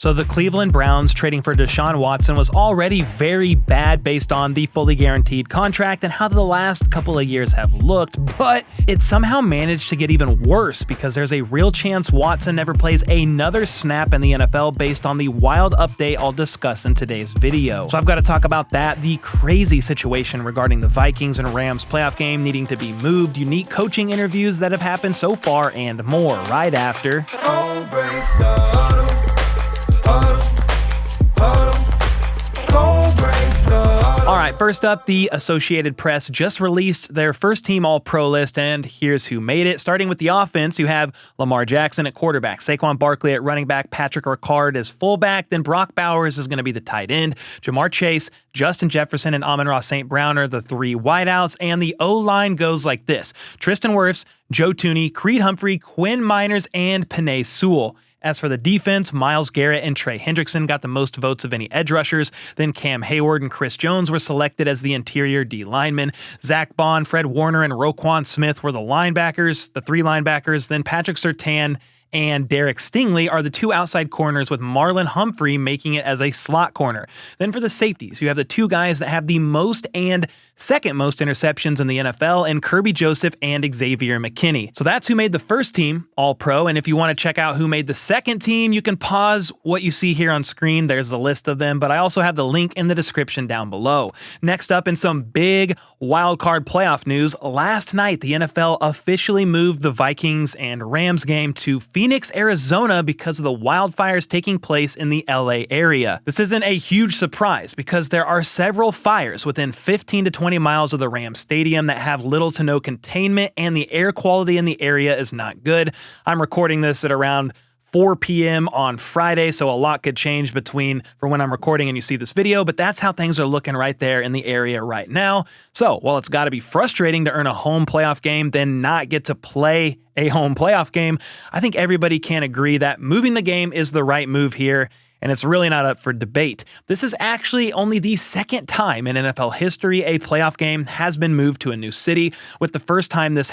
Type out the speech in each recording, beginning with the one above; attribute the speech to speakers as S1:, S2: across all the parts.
S1: So the Cleveland Browns trading for Deshaun Watson was already very bad based on the fully guaranteed contract and how the last couple of years have looked, but it somehow managed to get even worse because there's a real chance Watson never plays another snap in the NFL based on the wild update I'll discuss in today's video. So I've got to talk about that, the crazy situation regarding the Vikings and Rams playoff game needing to be moved, unique coaching interviews that have happened so far, and more right after. Alright, first up, the Associated Press just released their first team All-Pro list, and here's who made it. Starting with the offense, you have Lamar Jackson at quarterback, Saquon Barkley at running back, Patrick Ricard as fullback, then Brock Bowers is going to be the tight end, Jamar Chase, Justin Jefferson, and Amon-Ra St. Brown are the three wideouts, and the O-line goes like this: Tristan Wirfs, Joe Thuney, Creed Humphrey, Quinn Miners, and Penei Sewell. As for the defense, Myles Garrett and Trey Hendrickson got the most votes of any edge rushers. Then Cam Hayward and Chris Jones were selected as the interior D linemen. Zach Bond, Fred Warner, and Roquan Smith were the linebackers, the three linebackers. Then Patrick Surtain and Derek Stingley are the two outside corners, with Marlon Humphrey making it as a slot corner. Then for the safeties, you have the two guys that have the most and second most interceptions in the NFL, and Kirby Joseph and Xavier McKinney. So that's who made the first team All-Pro, and if you want to check out who made the second team, you can pause what you see here on screen. There's the list of them, but I also have the link in the description down below. Next up, in some big wildcard playoff news, last night the NFL officially moved the Vikings and Rams game to Phoenix, Arizona because of the wildfires taking place in the LA area. This isn't a huge surprise because there are several fires within 15 to 20 miles of the Rams stadium that have little to no containment, and the air quality in the area is not good. I'm recording this at around 4 p.m. on Friday, so a lot could change for when I'm recording and you see this video, but that's how things are looking right there in the area right now. So while it's got to be frustrating to earn a home playoff game, then not get to play a home playoff game, I think everybody can agree that moving the game is the right move here, and it's really not up for debate. This is actually only the second time in NFL history a playoff game has been moved to a new city, with the first time this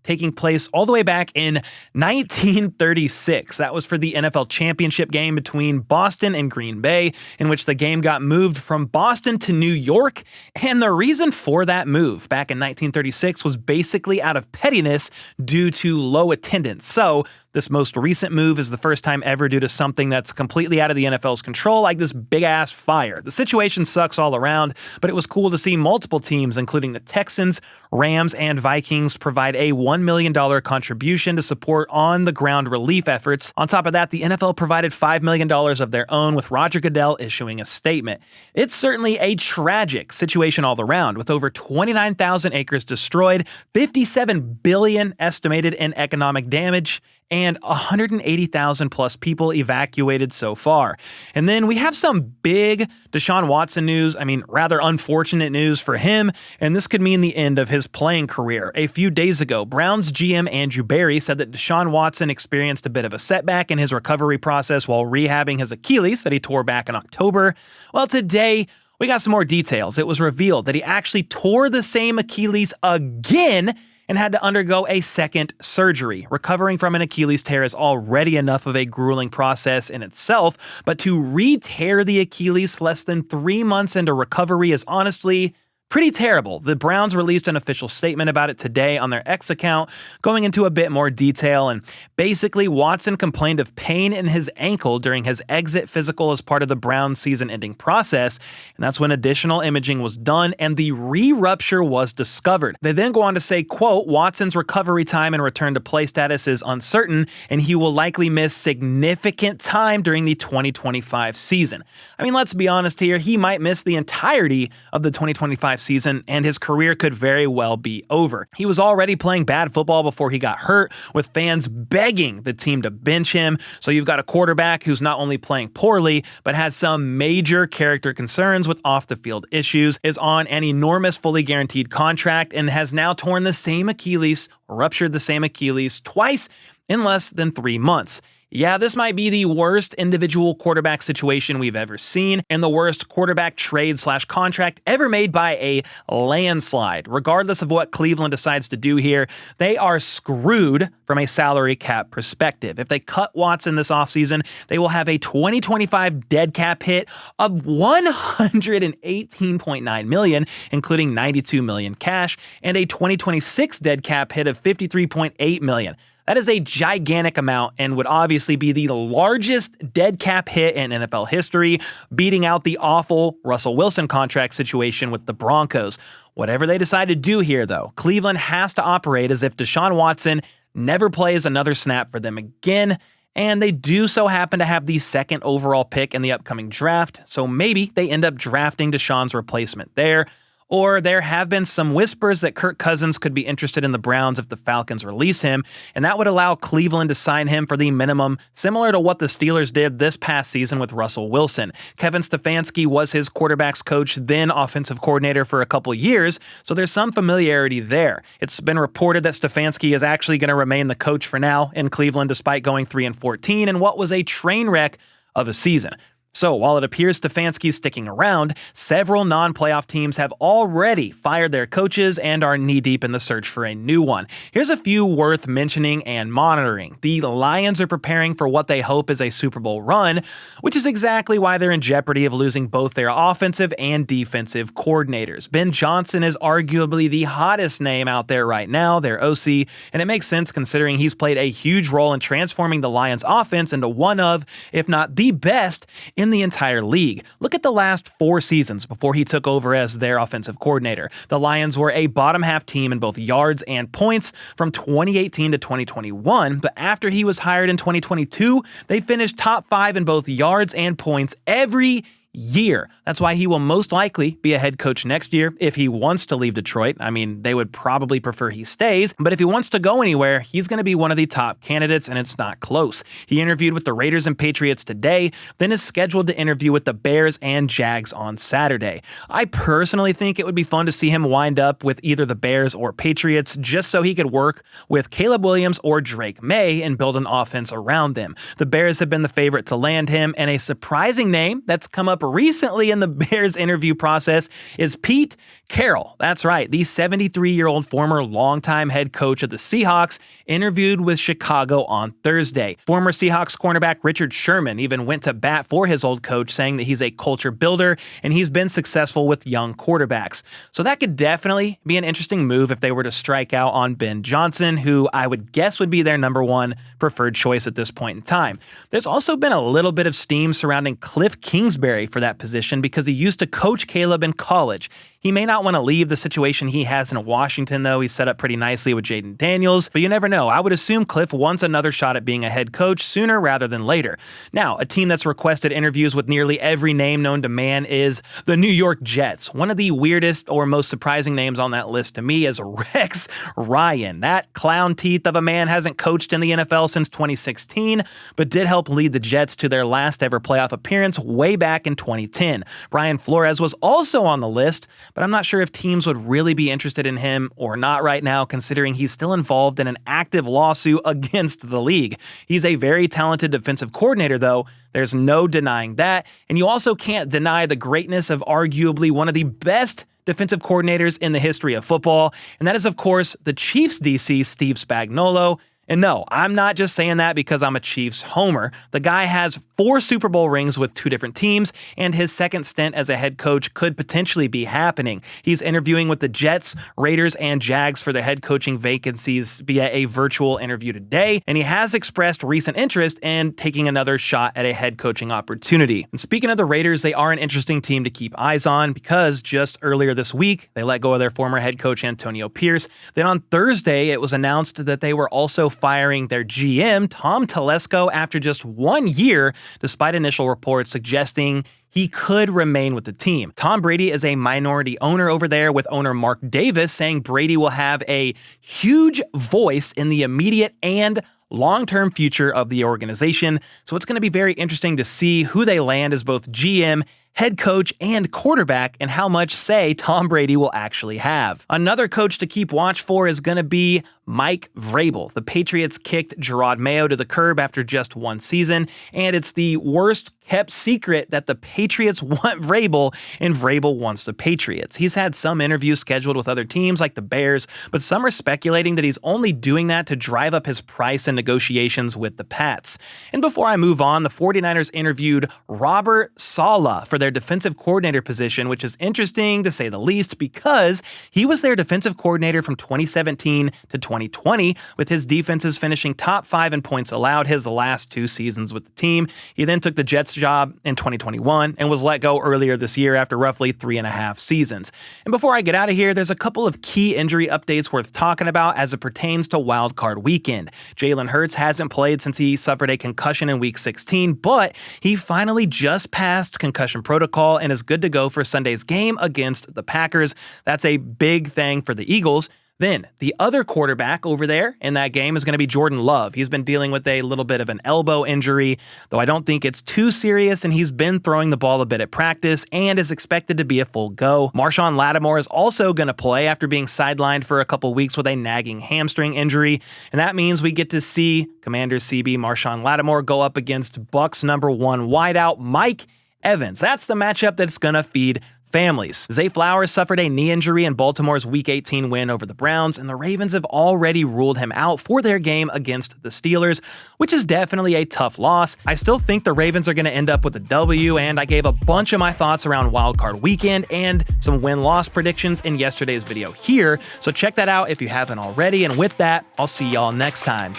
S1: taking place all the way back in 1936. That was for the NFL championship game between Boston and Green Bay, in which the game got moved from Boston to New York. And the reason for that move back in 1936 was basically out of pettiness due to low attendance. So this most recent move is the first time ever due to something that's completely out of the NFL's control, like this big-ass fire. The situation sucks all around, but it was cool to see multiple teams, including the Texans, Rams, and Vikings, provide a $1 million contribution to support on-the-ground relief efforts. On top of that, the NFL provided $5 million of their own, with Roger Goodell issuing a statement. It's certainly a tragic situation all around, with over 29,000 acres destroyed, $57 billion estimated in economic damage, and 180,000 plus people evacuated so far. And then we have some big Deshaun Watson news. Rather unfortunate news for him, and this could mean the end of his playing career. A few days ago, Browns GM Andrew Berry said that Deshaun Watson experienced a bit of a setback in his recovery process while rehabbing his Achilles that he tore back in October. Well, today, we got some more details. It was revealed that he actually tore the same Achilles again and had to undergo a second surgery. Recovering from an Achilles tear is already enough of a grueling process in itself, but to re-tear the Achilles less than 3 months into recovery is honestly pretty terrible. The Browns released an official statement about it today on their X account, going into a bit more detail, and basically Watson complained of pain in his ankle during his exit physical as part of the Browns season-ending process, and that's when additional imaging was done and the re-rupture was discovered. They then go on to say, quote, Watson's recovery time and return to play status is uncertain, and he will likely miss significant time during the 2025 season. Let's be honest here, he might miss the entirety of the 2025 season, and his career could very well be over. He was already playing bad football before he got hurt, with fans begging the team to bench him. So you've got a quarterback who's not only playing poorly, but has some major character concerns with off-the-field issues, is on an enormous fully guaranteed contract, and has now torn the same Achilles, ruptured the same Achilles twice in less than 3 months. Yeah, this might be the worst individual quarterback situation we've ever seen, and the worst quarterback trade/contract ever made by a landslide. Regardless of what Cleveland decides to do here, they are screwed from a salary cap perspective. If they cut Watson this offseason, they will have a 2025 dead cap hit of $118.9 million, including $92 million cash, and a 2026 dead cap hit of $53.8 million. That is a gigantic amount and would obviously be the largest dead cap hit in NFL history, beating out the awful Russell Wilson contract situation with the Broncos. Whatever they decide to do here, though, Cleveland has to operate as if Deshaun Watson never plays another snap for them again, and they do so happen to have the second overall pick in the upcoming draft, so maybe they end up drafting Deshaun's replacement there. Or there have been some whispers that Kirk Cousins could be interested in the Browns if the Falcons release him, and that would allow Cleveland to sign him for the minimum, similar to what the Steelers did this past season with Russell Wilson. Kevin Stefanski was his quarterback's coach, then offensive coordinator for a couple years, so there's some familiarity there. It's been reported that Stefanski is actually going to remain the coach for now in Cleveland despite going 3-14 in what was a train wreck of a season. So while it appears Stefanski's sticking around, several non-playoff teams have already fired their coaches and are knee-deep in the search for a new one. Here's a few worth mentioning and monitoring. The Lions are preparing for what they hope is a Super Bowl run, which is exactly why they're in jeopardy of losing both their offensive and defensive coordinators. Ben Johnson is arguably the hottest name out there right now, their OC, and it makes sense considering he's played a huge role in transforming the Lions offense into one of, if not the best, in the entire league. Look at the last 4 seasons before he took over as their offensive coordinator. The Lions were a bottom half team in both yards and points from 2018 to 2021, but after he was hired in 2022, they finished top 5 in both yards and points every year. That's why he will most likely be a head coach next year if he wants to leave Detroit. I mean, they would probably prefer he stays, but if he wants to go anywhere, he's going to be one of the top candidates, and it's not close. He interviewed with the Raiders and Patriots today, then is scheduled to interview with the Bears and Jags on Saturday. I personally think it would be fun to see him wind up with either the Bears or Patriots just so he could work with Caleb Williams or Drake May and build an offense around them. The Bears have been the favorite to land him, and a surprising name that's come up recently in the Bears interview process is Pete Carroll. That's right, the 73-year-old former longtime head coach of the Seahawks interviewed with Chicago on Thursday. Former Seahawks cornerback Richard Sherman even went to bat for his old coach, saying that he's a culture builder and he's been successful with young quarterbacks. So that could definitely be an interesting move if they were to strike out on Ben Johnson, who I would guess would be their number 1 preferred choice at this point in time. There's also been a little bit of steam surrounding Cliff Kingsbury for that position because he used to coach Caleb in college. He may not want to leave the situation he has in Washington, though. He's set up pretty nicely with Jaden Daniels, but you never know. I would assume Cliff wants another shot at being a head coach sooner rather than later. Now, a team that's requested interviews with nearly every name known to man is the New York Jets. One of the weirdest or most surprising names on that list to me is Rex Ryan. That clown teeth of a man hasn't coached in the NFL since 2016, but did help lead the Jets to their last ever playoff appearance way back in 2010. Brian Flores was also on the list, but I'm not sure if teams would really be interested in him or not right now, considering he's still involved in an active lawsuit against the league. He's a very talented defensive coordinator, though. There's no denying that. And you also can't deny the greatness of arguably one of the best defensive coordinators in the history of football. And that is, of course, the Chiefs DC, Steve Spagnuolo. And no, I'm not just saying that because I'm a Chiefs homer. The guy has 4 Super Bowl rings with 2 different teams, and his second stint as a head coach could potentially be happening. He's interviewing with the Jets, Raiders, and Jags for the head coaching vacancies via a virtual interview today, and he has expressed recent interest in taking another shot at a head coaching opportunity. And speaking of the Raiders, they are an interesting team to keep eyes on because just earlier this week, they let go of their former head coach Antonio Pierce. Then on Thursday, it was announced that they were also firing their GM, Tom Telesco, after just 1 year, despite initial reports suggesting he could remain with the team. Tom Brady is a minority owner over there, with owner Mark Davis saying Brady will have a huge voice in the immediate and long-term future of the organization. So it's going to be very interesting to see who they land as both GM, head coach, and quarterback, and how much say Tom Brady will actually have. Another coach to keep watch for is going to be Mike Vrabel. The Patriots kicked Gerard Mayo to the curb after just one season, and it's the worst kept secret that the Patriots want Vrabel, and Vrabel wants the Patriots. He's had some interviews scheduled with other teams like the Bears, but some are speculating that he's only doing that to drive up his price in negotiations with the Pats. And before I move on, the 49ers interviewed Robert Saleh for their defensive coordinator position, which is interesting to say the least because he was their defensive coordinator from 2017 to 2020, with his defenses finishing top 5 in points allowed his last 2 seasons with the team. He then took the Jets job in 2021 and was let go earlier this year after roughly 3.5 seasons. And before I get out of here, there's a couple of key injury updates worth talking about as it pertains to Wild Card Weekend. Jalen Hurts hasn't played since he suffered a concussion in Week 16, but he finally just passed concussion protocol and is good to go for Sunday's game against the Packers. That's a big thing for the Eagles. Then, the other quarterback over there in that game is going to be Jordan Love. He's been dealing with a little bit of an elbow injury, though I don't think it's too serious, and he's been throwing the ball a bit at practice and is expected to be a full go. Marshon Lattimore is also going to play after being sidelined for a couple weeks with a nagging hamstring injury, and that means we get to see Commanders CB Marshon Lattimore go up against Bucs #1 wideout Mike Evans. That's the matchup that's going to feed families. Zay Flowers suffered a knee injury in Baltimore's Week 18 win over the Browns, and the Ravens have already ruled him out for their game against the Steelers, which is definitely a tough loss. I still think the Ravens are going to end up with a W, and I gave a bunch of my thoughts around Wild Card Weekend and some win-loss predictions in yesterday's video here, so check that out if you haven't already, and with that, I'll see y'all next time.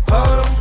S2: Huddle.